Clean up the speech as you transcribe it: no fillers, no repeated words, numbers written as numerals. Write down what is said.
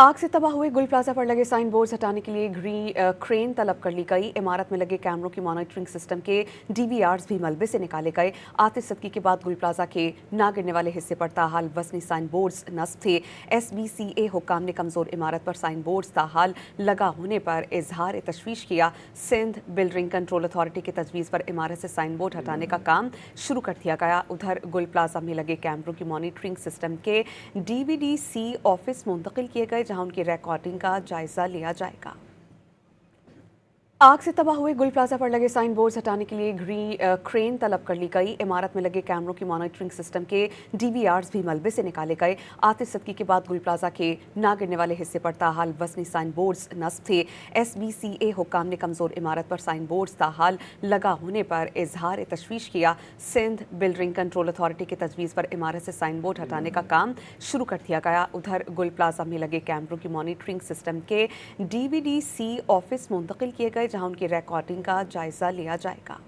आग से तबाह हुए गुल प्लाजा पर लगे साइन बोर्ड्स हटाने के लिए क्रेन तलब कर ली गई। इमारत में लगे कैमरों की मॉनिटरिंग सिस्टम के डीवीआरस भी मलबे से निकाले गए। आतिशबाजी के बाद गुल प्लाजा के ना गिरने वाले हिस्से पर ताहाल वजनी साइन बोर्ड्स नस्ब थे। SBCA हुक्काम ने कमजोर इमारत पर साइन बोर्ड्स ताहाल लगा होने पर इजहार तशवीश किया। सिंध बिल्डिंग कंट्रोल अथॉरिटी की तजवीज़ पर इमारत से साइन बोर्ड हटाने का काम शुरू कर दिया गया। उधर गुल प्लाजा में लगे कैमरों की मॉनिटरिंग सिस्टम के DVDC ऑफिस मुंतकिल किए गए, जहां उनकी रिकॉर्डिंग का जायजा लिया जाएगा। आग से तबाह हुए गुल प्लाजा पर लगे साइन बोर्ड्स हटाने के लिए क्रेन तलब कर ली गई। इमारत में लगे कैमरों की मॉनिटरिंग सिस्टम के डीवीआरस भी मलबे से निकाले गए। आतिशबाजी के बाद गुल प्लाजा के ना गिरने वाले हिस्से पर ताहाल वजनी साइन बोर्ड्स नस्ब थे। SBCA हुक्काम ने कमजोर इमारत पर साइन बोर्ड्स ताहाल लगा होने पर इजहार तशवीश किया। सिंध बिल्डिंग कंट्रोल अथॉरिटी की तजवीज़ पर इमारत से साइन बोर्ड हटाने का काम शुरू कर दिया गया। उधर गुल प्लाजा में लगे कैमरों की मॉनिटरिंग सिस्टम के DVDC ऑफिस मुंतकिल किए गए, जहां उनकी रिकॉर्डिंग का जायजा लिया जाएगा।